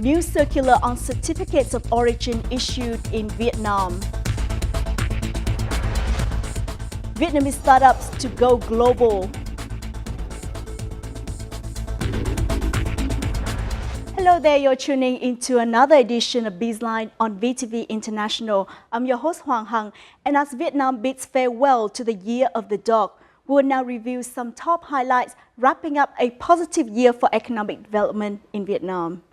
New circular on certificates of origin issued in Vietnam. Vietnamese startups to go global. Hello there, you're tuning into another edition of BizLine on VTV International. I'm your host Hoàng Hằng, and as Vietnam bids farewell to the Year of the Dog, we will now review some top highlights, wrapping up a positive year for economic development in Vietnam.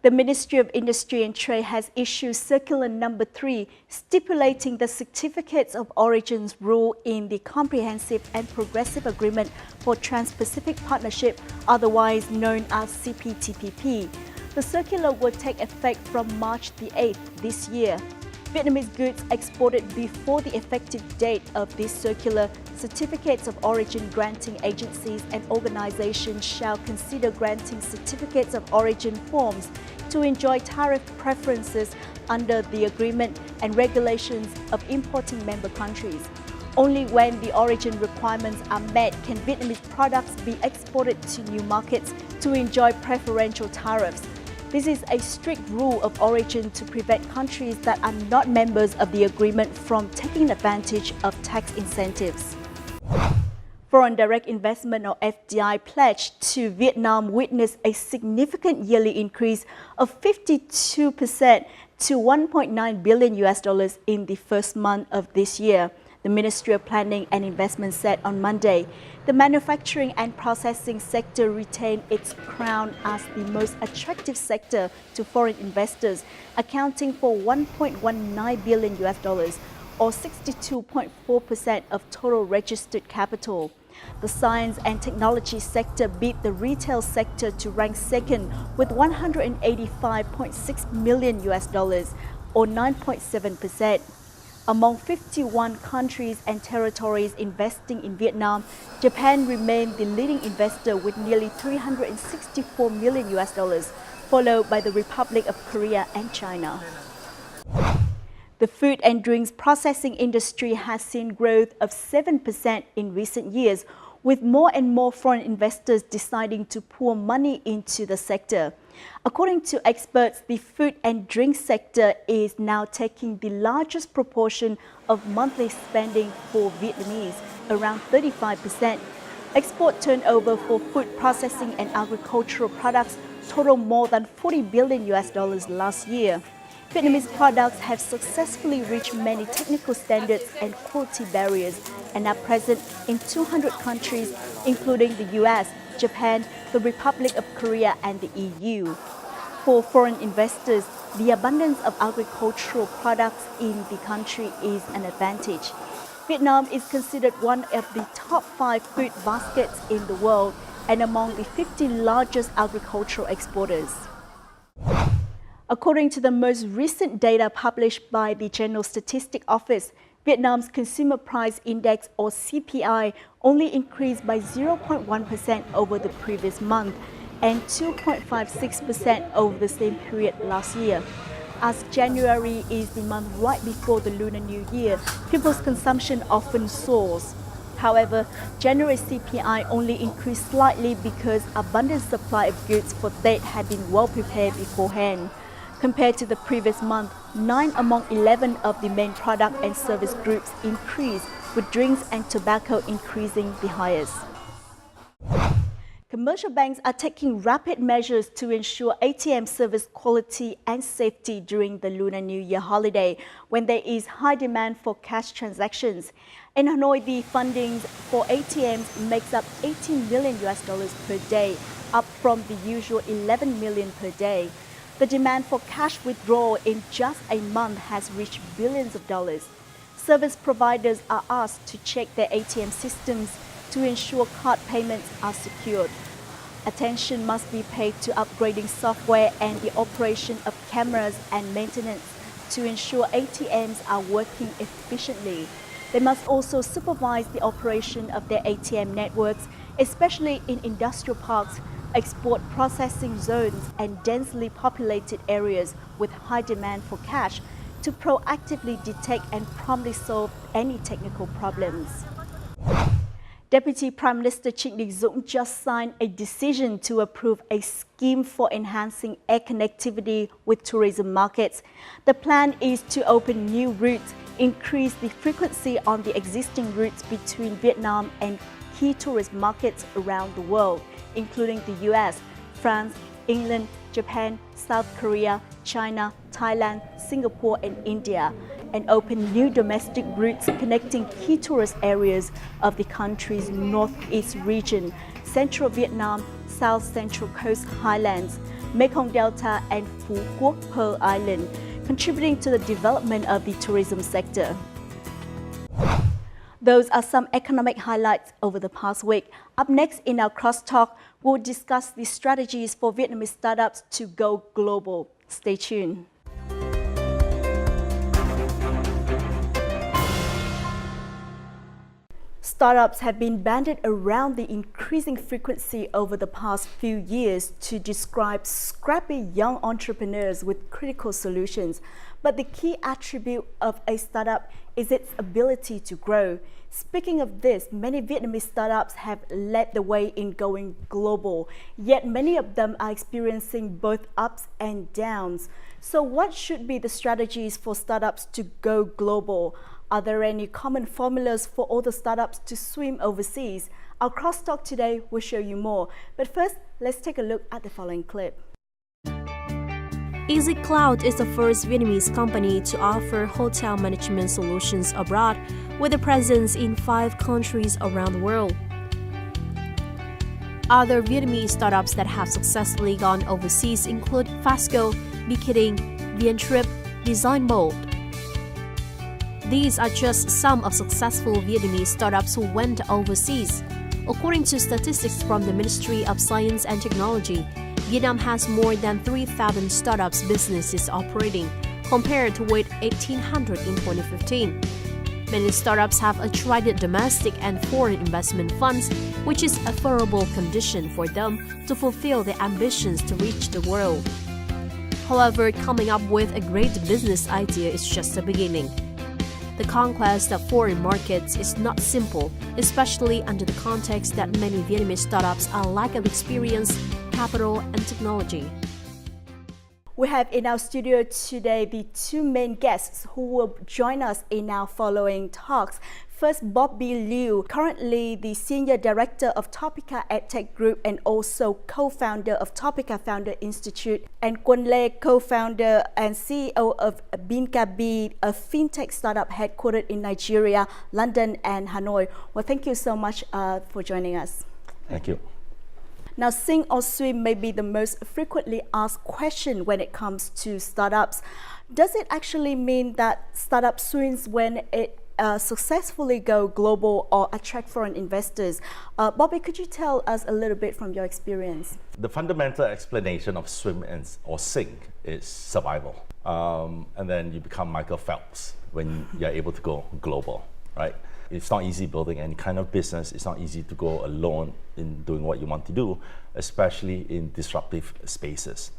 The Ministry of Industry and Trade has issued Circular Number 3 stipulating the Certificates of Origins rule in the Comprehensive and Progressive Agreement for Trans-Pacific Partnership, otherwise known as CPTPP. The circular will take effect from March the 8th this year. Vietnamese goods exported before the effective date of this circular, certificates of origin granting agencies and organizations shall consider granting certificates of origin forms to enjoy tariff preferences under the agreement and regulations of importing member countries. Only when the origin requirements are met can Vietnamese products be exported to new markets to enjoy preferential tariffs. This is a strict rule of origin to prevent countries that are not members of the agreement from taking advantage of tax incentives. Foreign direct investment or FDI pledge to Vietnam witnessed a significant yearly increase of 52% to $1.9 billion in the first month of this year. The Ministry of Planning and Investment said on Monday, the manufacturing and processing sector retained its crown as the most attractive sector to foreign investors, accounting for $1.19 billion or 62.4% of total registered capital. The science and technology sector beat the retail sector to rank second with $185.6 million or 9.7%. Among 51 countries and territories investing in Vietnam, Japan remained the leading investor with nearly $364 million, followed by the Republic of Korea and China. The food and drinks processing industry has seen growth of 7% in recent years, with more and more foreign investors deciding to pour money into the sector. According to experts, the food and drink sector is now taking the largest proportion of monthly spending for Vietnamese, around 35%. Export turnover for food processing and agricultural products totaled more than $40 billion last year. Vietnamese products have successfully reached many technical standards and quality barriers and are present in 200 countries, including the US, Japan, the Republic of Korea, and the EU. For foreign investors, the abundance of agricultural products in the country is an advantage. Vietnam is considered one of the top 5 food baskets in the world and among the 50 largest agricultural exporters. According to the most recent data published by the General Statistics Office, Vietnam's Consumer Price Index or CPI only increased by 0.1% over the previous month and 2.56% over the same period last year. As January is the month right before the Lunar New Year, people's consumption often soars. However, January CPI only increased slightly because abundant supply of goods for date had been well prepared beforehand. Compared to the previous month, 9 among 11 of the main product and service groups increased, with drinks and tobacco increasing the highest. Commercial banks are taking rapid measures to ensure ATM service quality and safety during the Lunar New Year holiday, when there is high demand for cash transactions. In Hanoi, the funding for ATMs makes up $18 million per day, up from the usual $11 million per day. The demand for cash withdrawal in just a month has reached billions of dollars. Service providers are asked to check their ATM systems to ensure card payments are secured. Attention must be paid to upgrading software and the operation of cameras and maintenance to ensure ATMs are working efficiently. They must also supervise the operation of their ATM networks, especially in industrial parks, export processing zones and densely populated areas with high demand for cash to proactively detect and promptly solve any technical problems. Deputy Prime Minister Trịnh Đình Dũng just signed a decision to approve a scheme for enhancing air connectivity with tourism markets. The plan is to open new routes, increase the frequency on the existing routes between Vietnam and key tourist markets around the world, including the US, France, England, Japan, South Korea, China, Thailand, Singapore and India, and open new domestic routes connecting key tourist areas of the country's northeast region, central Vietnam, south central coast highlands, Mekong Delta and Phu Quoc Pearl Island, contributing to the development of the tourism sector. Those are some economic highlights over the past week. Up next in our crosstalk, we'll discuss the strategies for Vietnamese startups to go global. Stay tuned. Startups have been bandied around the increasing frequency over the past few years to describe scrappy young entrepreneurs with critical solutions. But the key attribute of a startup is its ability to grow. Speaking of this, many Vietnamese startups have led the way in going global, yet many of them are experiencing both ups and downs. So what should be the strategies for startups to go global? Are there any common formulas for all the startups to swim overseas? Our crosstalk today will show you more. But first, let's take a look at the following clip. Easy Cloud is the first Vietnamese company to offer hotel management solutions abroad, with a presence in 5 countries around the world. Other Vietnamese startups that have successfully gone overseas include Fasco, Biketing, VnTrip, Design Mold. These are just some of successful Vietnamese startups who went overseas. According to statistics from the Ministry of Science and Technology, Vietnam has more than 3,000 startups businesses operating, compared to with 1,800 in 2015. Many startups have attracted domestic and foreign investment funds, which is a favorable condition for them to fulfill their ambitions to reach the world. However, coming up with a great business idea is just the beginning. The conquest of foreign markets is not simple, especially under the context that many Vietnamese startups are lack of experience, capital, and technology. We have in our studio today the 2 main guests who will join us in our following talks. First, Bobby Liu, currently the Senior Director of Topica EdTech Group and also co-founder of Topica Founder Institute, and Quân Lê, co-founder and CEO of Bandied, a fintech startup headquartered in Nigeria, London and Hanoi. Well, thank you so much for joining us. Thank you. Now, sink or swim may be the most frequently asked question when it comes to startups. Does it actually mean that startup swims when it successfully go global or attract foreign investors? Bobby, could you tell us a little bit from your experience? The fundamental explanation of swim or sink is survival. And then you become Michael Phelps when you're able to go global, right? It's not easy building any kind of business. It's not easy to go alone in doing what you want to do, especially in disruptive spaces.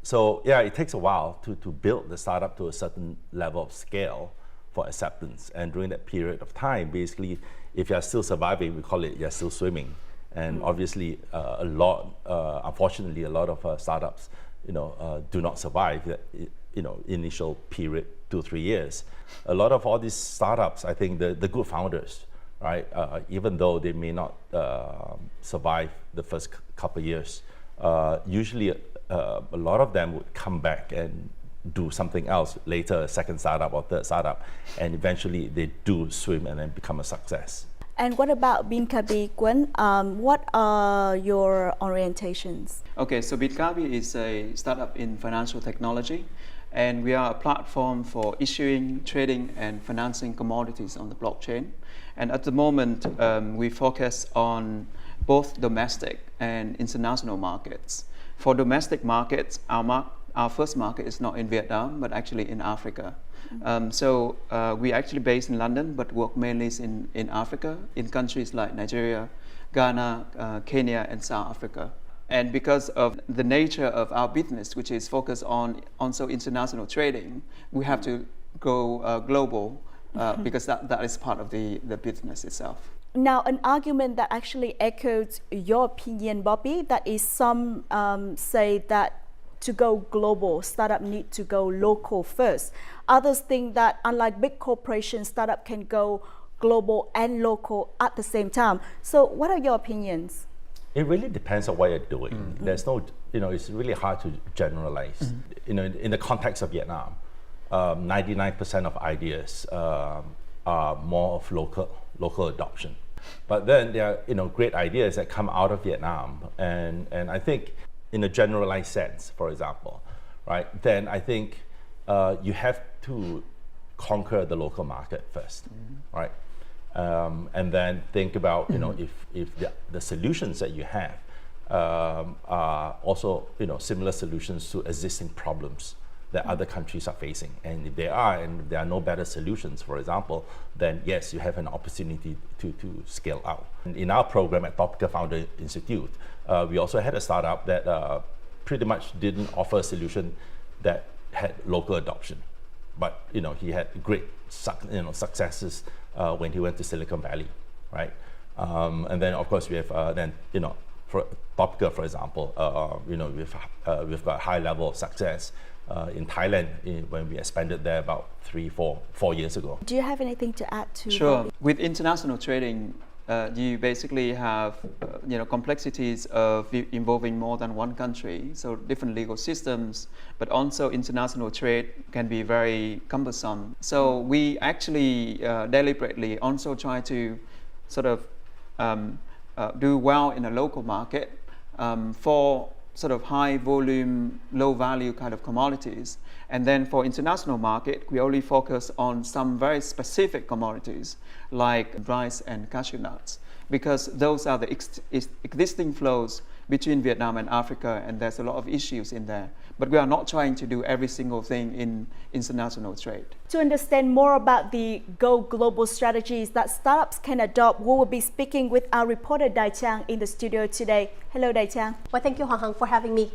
So yeah, it takes a while to build the startup to a certain level of scale for acceptance. And during that period of time, basically, if you're still surviving, we call it you're still swimming. And obviously, unfortunately, a lot of startups, do not survive that, initial period, 2-3 years. A lot of all these startups, I think the good founders, right? Even though they may not survive the first couple of years, usually a lot of them would come back and do something else later, a second startup or third startup, and eventually they do swim and then become a success. And what about Binkabi, Quân? What are your orientations? Okay, so Binkabi is a startup in financial technology, and we are a platform for issuing, trading, and financing commodities on the blockchain. And at the moment, we focus on both domestic and international markets. For domestic markets, our first market is not in Vietnam, but actually in Africa. So we actually based in London, but work mainly in Africa, in countries like Nigeria, Ghana, Kenya, and South Africa. And because of the nature of our business, which is focused on also international trading, we have to go global because that is part of the business itself. Now, an argument that actually echoes your opinion, Bobby, that is some say that to go global, startup need to go local first. Others think that unlike big corporations, startup can go global and local at the same time. So what are your opinions? It really depends on what you're doing. There's no, it's really hard to generalize. In the context of Vietnam, 99% of ideas are more of local adoption. But then there are, great ideas that come out of Vietnam, and I think in a generalized sense, for example, right? Then I think you have to conquer the local market first, right? And then think about, if the solutions that you have are also, similar solutions to existing problems that other countries are facing. And if they are, and there are no better solutions, for example, then yes, you have an opportunity to scale out. And in our program at Topical Founder Institute, we also had a startup that pretty much didn't offer a solution that had local adoption. But he had great successes when he went to Silicon Valley, right? And then of course we have for Topical, for example, we've got a high level of success in Thailand when we expanded there about 4 years ago. Do you have anything to add to? Sure. Bobby? With international trading, you basically have complexities of involving more than one country, so different legal systems, but also international trade can be very cumbersome. So we actually deliberately also try to sort of do well in a local market for sort of high volume, low value kind of commodities. And then for international market, we only focus on some very specific commodities like rice and cashew nuts, because those are the existing flows between Vietnam and Africa, and there's a lot of issues in there. But we are not trying to do every single thing in international trade. To understand more about the Go Global strategies that startups can adopt, we will be speaking with our reporter Dai Chang in the studio today. Hello, Dai Chang. Well, thank you, Hoàng Hằng, for having me.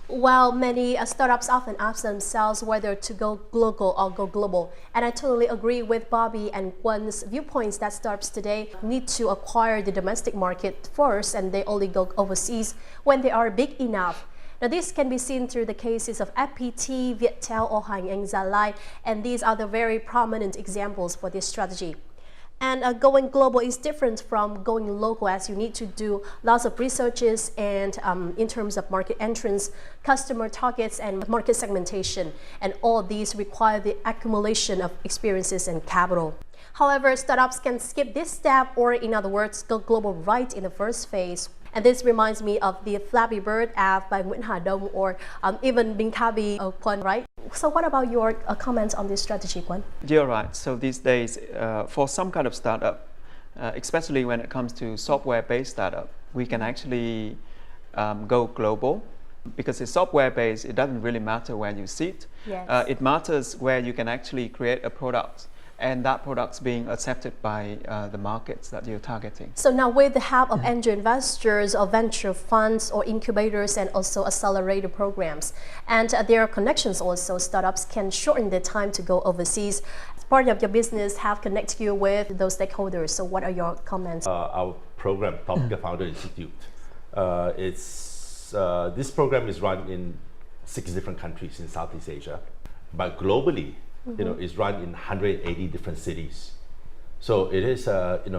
While many startups often ask themselves whether to go local or go global, and I totally agree with Bobby and Gwen's viewpoints that startups today need to acquire the domestic market first, and they only go overseas when they are big enough. Now, this can be seen through the cases of FPT, Viettel, Ohang, and Gia Lai, and these are the very prominent examples for this strategy. And going global is different from going local, as you need to do lots of researches and in terms of market entrance, customer targets, and market segmentation. And all these require the accumulation of experiences and capital. However, startups can skip this step, or in other words, go global right in the first phase. And this reminds me of the Flappy Bird app by Nguyễn Hà Đông, or even Binkabi Quan, right? So what about your comments on this strategy, Quan? You're right. So these days, for some kind of startup, especially when it comes to software-based startup, we can actually go global. Because it's software-based, it doesn't really matter where you sit. Yes. It matters where you can actually create a product, and that product's being accepted by the markets that you're targeting. So now with the help of angel investors or venture funds or incubators and also accelerator programs, and their connections also, startups can shorten their time to go overseas. As part of your business have connected you with those stakeholders. So what are your comments? Our program, Topical Founder Institute, this program is run in 6 different countries in Southeast Asia, but globally, is run in 180 different cities. So it is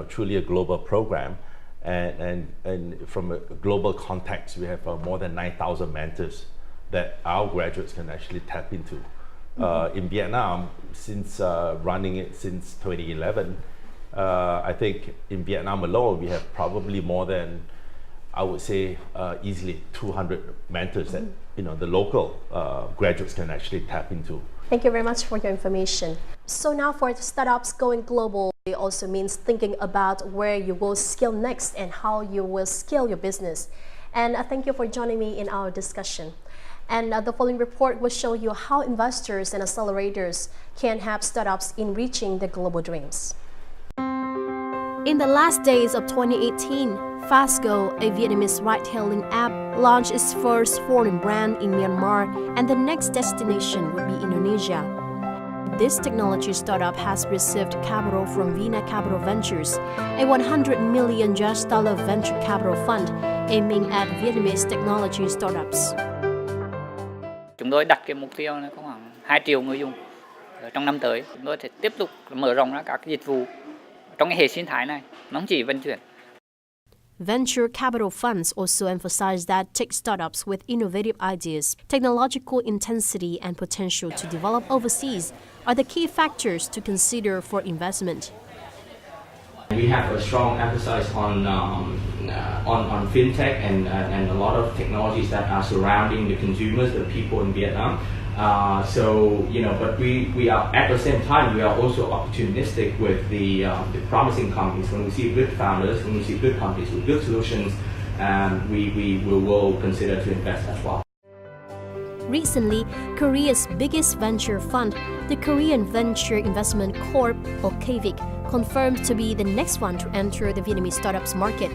truly a global program, and from a global context, we have more than 9,000 mentors that our graduates can actually tap into. In Vietnam, since running it since 2011, I think in Vietnam alone, we have probably more than, I would say, easily 200 mentors that the local graduates can actually tap into. Thank you very much for your information. So now for startups going global, it also means thinking about where you will scale next and how you will scale your business. And thank you for joining me in our discussion. And the following report will show you how investors and accelerators can help startups in reaching their global dreams. In the last days of 2018, Fastgo, a Vietnamese ride-hailing app, launched its first foreign brand in Myanmar, and the next destination would be Indonesia. this technology startup has received capital from Vina Capital Ventures, a $100 million venture capital fund aiming at Vietnamese technology startups. Chúng tôi đặt cái mục tiêu là có khoảng 2 triệu người dùng trong năm tới. Chúng tôi sẽ tiếp tục mở rộng ra các dịch vụ trong cái hệ sinh thái này, nó không chỉ vận chuyển. Venture capital funds also emphasize that tech startups with innovative ideas, technological intensity, and potential to develop overseas are the key factors to consider for investment. We have a strong emphasis on fintech and a lot of technologies that are surrounding the consumers, the people in Vietnam. But we are at the same time we are also opportunistic with the promising companies. When we see good founders, when we see good companies with good solutions, we will consider to invest as well. Recently, Korea's biggest venture fund, the Korean Venture Investment Corp, or KVIC, confirmed to be the next one to enter the Vietnamese startups market.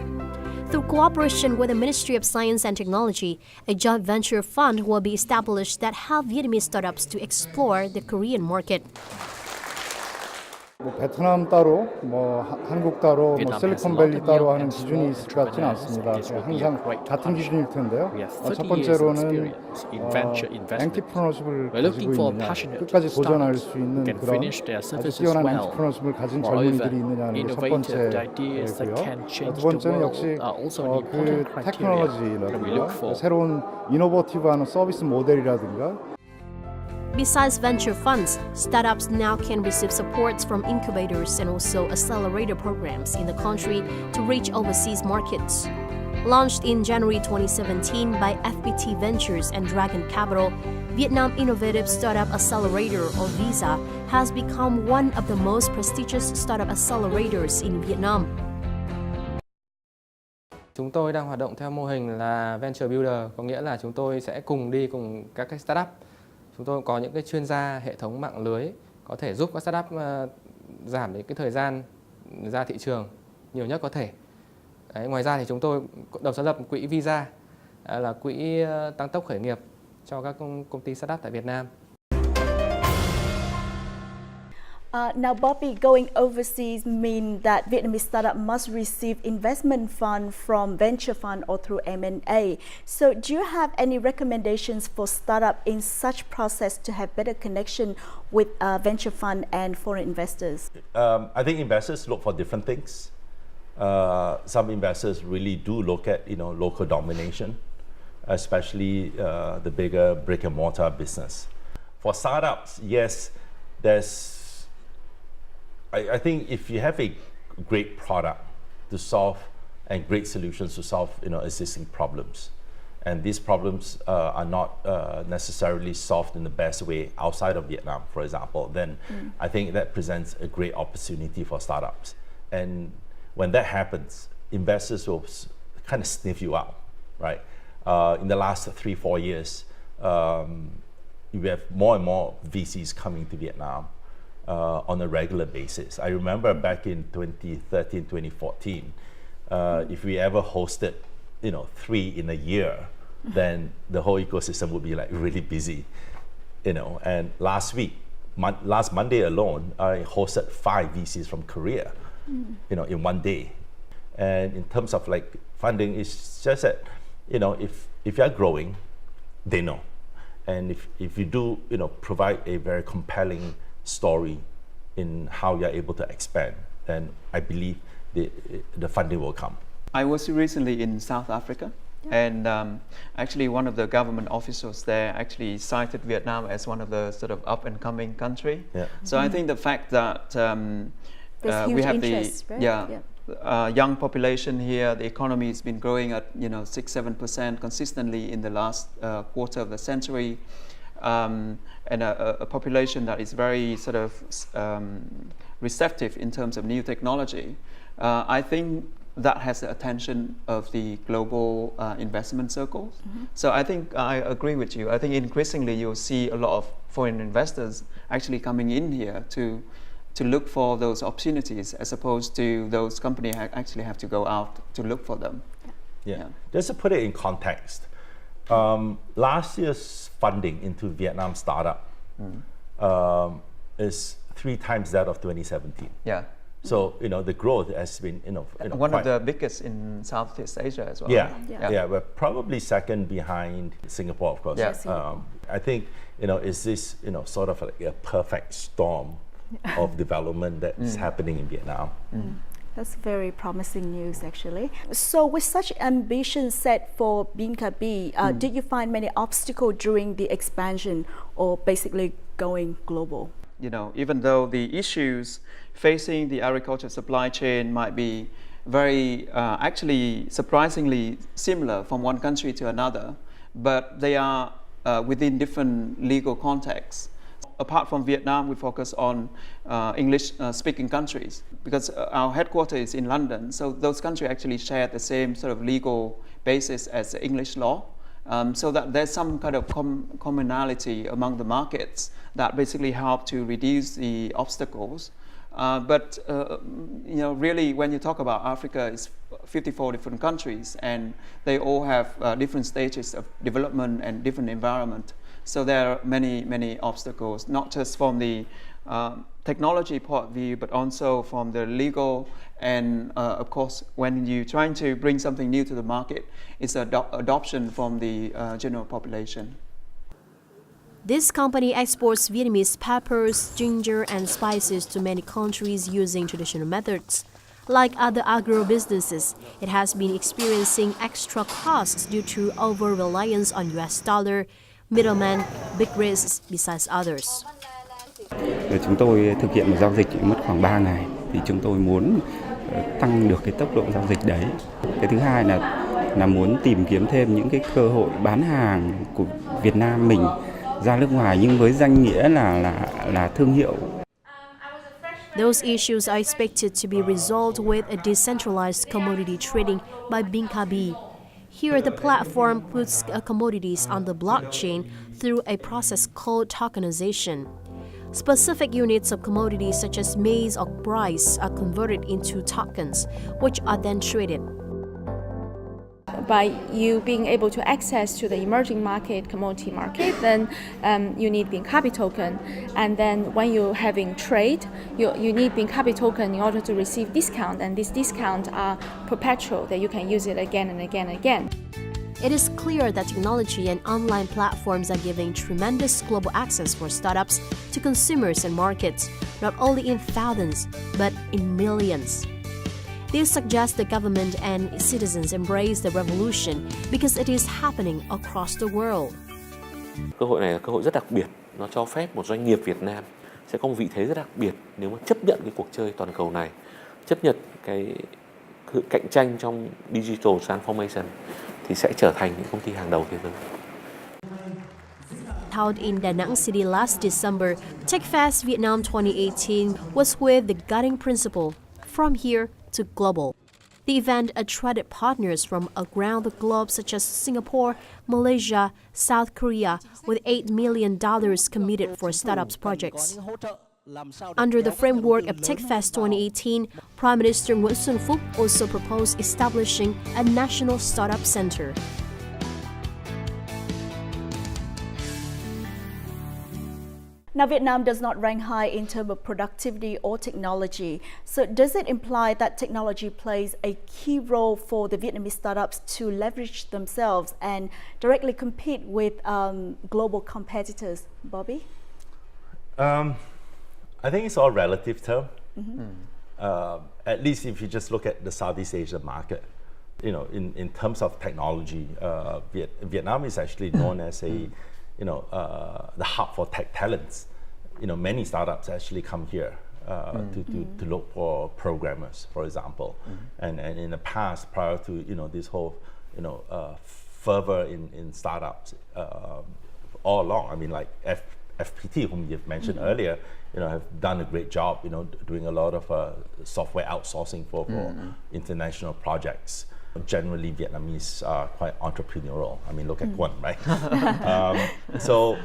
Through cooperation with the Ministry of Science and Technology, a joint venture fund will be established that help Vietnamese startups to explore the Korean market. 베트남 따로, 한국 따로, 실리콘밸리 따로 하는 기준이 있을 것 같지는 않습니다. 항상 같은 기준일 텐데요. 첫 번째로는 엔터프레너십을 가지고 있느냐, 끝까지 도전할 수 있는 그런 아주 뛰어난 엔터프레너십을 가진 젊은이들이 있느냐는 게 첫 번째고요. 두 번째는 역시 그 테크놀로지라든가 새로운 이노버티브한 서비스 모델이라든가. Besides venture funds, startups now can receive supports from incubators and also accelerator programs in the country to reach overseas markets. Launched in January 2017 by FPT Ventures and Dragon Capital, Vietnam Innovative Startup Accelerator, or VISA, has become one of the most prestigious startup accelerators in Vietnam. Chúng tôi đang hoạt động theo mô hình là Venture Builder, có nghĩa là chúng tôi sẽ cùng đi cùng các cái startup. Chúng tôi có những cái chuyên gia hệ thống mạng lưới có thể giúp các startup giảm đến cái thời gian ra thị trường nhiều nhất có thể. Đấy, ngoài ra thì chúng tôi đồng sáng lập quỹ Visa là quỹ tăng tốc khởi nghiệp cho các công ty startup tại Việt Nam. Now, Bobby, going overseas means that Vietnamese startup must receive investment fund from venture fund or through M&A. So, do you have any recommendations for startup in such process to have better connection with venture fund and foreign investors? I think investors look for different things. Some investors really do look at local domination, especially the bigger brick and mortar business. For startups, yes, I think if you have a great product to solve and great solutions to solve existing problems, and these problems are not necessarily solved in the best way outside of Vietnam, for example, then I think that presents a great opportunity for startups. And when that happens, investors will kind of sniff you out, right? In the last 3-4 years, we have more and more VCs coming to Vietnam on a regular basis. I remember back in 2013, 2014, if we ever hosted, 3 in a year, then the whole ecosystem would be like really busy, And last Monday alone, I hosted 5 VCs from Korea, in one day. And in terms of like funding, it's just that, if you're growing, they know. And if you do, provide a very compelling story in how you're able to expand, then I believe the funding will come. I was recently in South Africa, and actually one of the government officials there actually cited Vietnam as one of the sort of up and coming country. Yeah. So I think the fact that we have interest, right? Young population here, the economy has been growing at 6-7% consistently in the last quarter of the century. And a population that is very sort of receptive in terms of new technology, I think that has the attention of the global investment circles. So I think I agree with you. I think increasingly you'll see a lot of foreign investors actually coming in here to look for those opportunities, as opposed to those companies actually have to go out to look for them. Yeah. Just to put it in context, last year's funding into Vietnam startup is 3 times that of 2017. Yeah. So the growth has been one of the biggest in Southeast Asia as well. Yeah, we're probably second behind Singapore, of course. Yeah. I think is this sort of like a perfect storm of development that's happening in Vietnam. That's very promising news, actually. So with such ambition set for BinKabi, did you find many obstacles during the expansion or basically going global? Even though the issues facing the agriculture supply chain might be very, actually surprisingly similar from one country to another, but they are within different legal contexts. Apart from Vietnam, we focus on English-speaking countries because our headquarters is in London, so those countries actually share the same sort of legal basis as English law. So that there's some kind of commonality among the markets that basically help to reduce the obstacles. But really, when you talk about Africa, it's 54 different countries, and they all have different stages of development and different environment. So there are many obstacles, not just from the technology point of view, but also from the legal and of course, when you're trying to bring something new to the market, it's adoption from the general population. This company exports Vietnamese peppers, ginger, and spices to many countries using traditional methods. Like other agro-businesses, it has been experiencing extra costs due to over-reliance on US dollar, middlemen, big risks besides others. Chúng tôi thực hiện một giao dịch mất khoảng 3 ngày, thì chúng tôi muốn tăng được cái tốc độ giao dịch đấy. Cái thứ hai là muốn tìm kiếm thêm những cái cơ hội bán hàng của Việt Nam mình ra nước ngoài nhưng với danh nghĩa là thương hiệu. Those issues are expected to be resolved with a decentralized commodity trading by BinKabi. Here, the platform puts commodities on the blockchain through a process called tokenization. Specific units of commodities such as maize or rice are converted into tokens, which are then traded. By you being able to access to the emerging market, commodity market, then you need BinKabi token. And then when you're having trade, you need BinKabi token in order to receive discount. And these discounts are perpetual, that you can use it again and again and again. It is clear that technology and online platforms are giving tremendous global access for startups to consumers and markets, not only in thousands, but in millions. This suggests the government and citizens embrace the revolution because it is happening across the world. Cơ hội này là cơ hội rất đặc biệt, nó cho phép một doanh nghiệp Việt Nam sẽ có một vị thế rất đặc biệt nếu mà chấp nhận cái cuộc chơi toàn cầu này, chấp nhận cái cạnh tranh trong digital transformation thì sẽ trở thành những công ty hàng đầu thế giới. Held in Da Nang City last December, TechFest Vietnam 2018 was with the guiding principle, from here to global. The event attracted partners from around the globe such as Singapore, Malaysia, South Korea, with $8 million committed for startups projects. Under the framework of TechFest 2018, Prime Minister Nguyễn Xuân Phúc also proposed establishing a national startup center. Now, Vietnam does not rank high in terms of productivity or technology. So does it imply that technology plays a key role for the Vietnamese startups to leverage themselves and directly compete with global competitors? Bobby? I think it's all relative term. At least if you just look at the Southeast Asia market, in terms of technology, Vietnam is actually known as a the hub for tech talents. Many startups actually come here to look for programmers, for example. And in the past, prior to this whole fervor in startups all along, I mean, like FPT, whom you've mentioned earlier, have done a great job, doing a lot of software outsourcing for international projects. Generally, Vietnamese are quite entrepreneurial. I mean, look at Quan, right? So,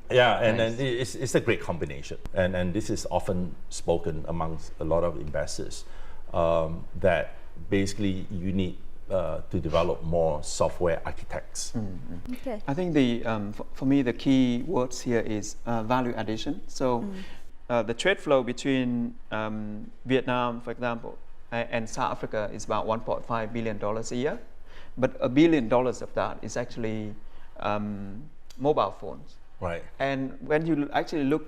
yeah, and then it's a great combination. And this is often spoken amongst a lot of investors, that basically you need to develop more software architects. Okay. I think for me, the key words here is value addition. So the trade flow between Vietnam, for example, and South Africa is about $1.5 billion a year, but $1 billion of that is actually mobile phones. Right. And when you actually look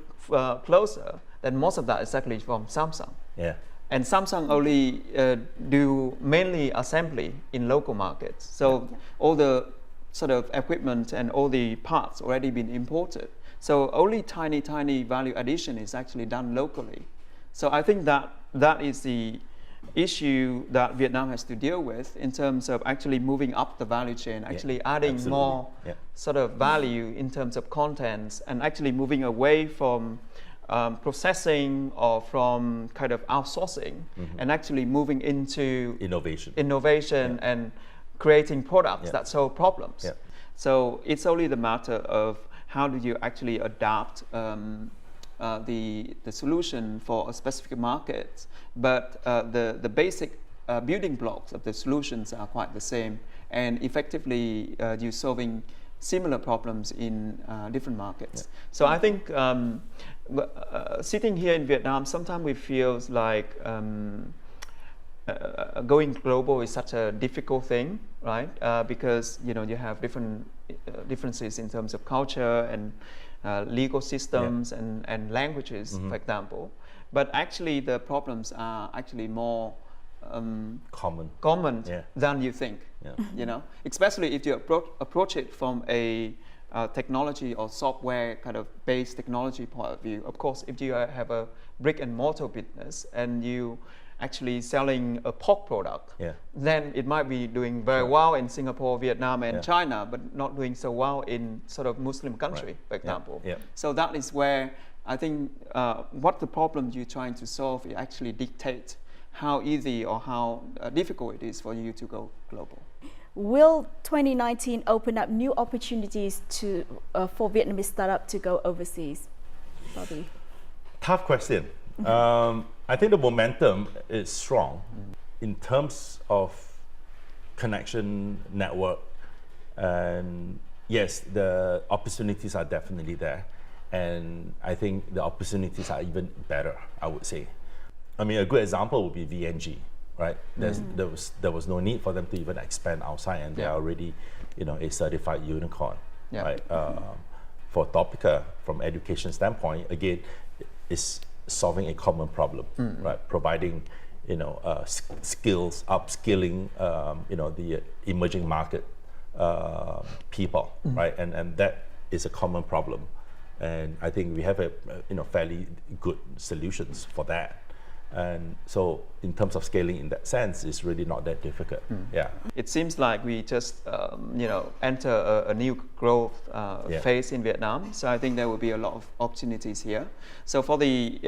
closer, then most of that is actually from Samsung. Yeah. And Samsung only do mainly assembly in local markets. So all the sort of equipment and all the parts already been imported. So only tiny value addition is actually done locally. So I think that is the issue that Vietnam has to deal with in terms of actually moving up the value chain, actually adding more sort of value in terms of contents, and actually moving away from processing or from kind of outsourcing, and actually moving into innovation and creating products that solve problems. Yeah. So it's only the matter of how do you actually adapt the solution for a specific market, but the basic building blocks of the solutions are quite the same, and effectively you're solving similar problems in different markets. Yeah. So I think sitting here in Vietnam, sometimes we feel like going global is such a difficult thing, right? Because you have different differences in terms of culture and legal systems and languages, for example. But actually, the problems are actually more common than you think. Yeah. Especially if you approach it from a technology or software kind of based technology point of view. Of course, if you have a brick and mortar business and you actually selling a pork product, then it might be doing very well in Singapore, Vietnam, and China, but not doing so well in sort of Muslim country, for example. So that is where I think what the problem you're trying to solve, it actually dictates how easy or how difficult it is for you to go global. Will 2019 open up new opportunities for Vietnamese startup to go overseas? Bobby? Tough question. I think the momentum is strong in terms of connection network, and yes, the opportunities are definitely there, and I think the opportunities are even better, I would say. I mean, a good example would be VNG, right? There was no need for them to even expand outside, and they are already, a certified unicorn, right? For Topica, from education standpoint, again, is solving a common problem, right? Providing, skills, upskilling, the emerging market people, right? And that is a common problem, and I think we have a fairly good solutions for that. And so in terms of scaling in that sense, it's really not that difficult. Yeah. It seems like we just enter a new growth phase in Vietnam. So I think there will be a lot of opportunities here. So for the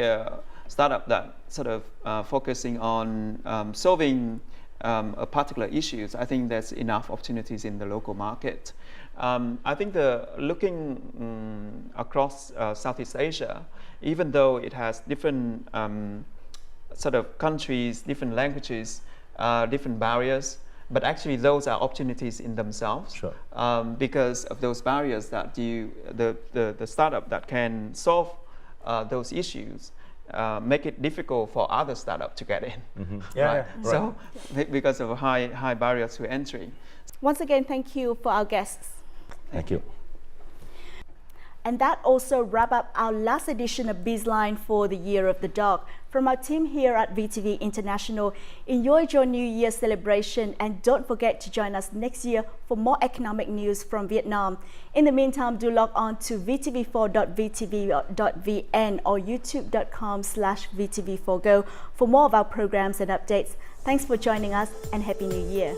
startup that sort of focusing on solving a particular issues, I think there's enough opportunities in the local market. I think looking across Southeast Asia, even though it has different sort of countries, different languages, different barriers, but actually those are opportunities in themselves. Sure. Because of those barriers that the startup that can solve those issues make it difficult for other startups to get in. Right? So because of high barriers to entry. Once again, thank you for our guests. Thank you. And that also wraps up our last edition of BizLine for the Year of the Dog. From our team here at VTV International, enjoy your New Year celebration and don't forget to join us next year for more economic news from Vietnam. In the meantime, do log on to vtv4.vtv.vn or youtube.com/vtv4go for more of our programs and updates. Thanks for joining us and Happy New Year.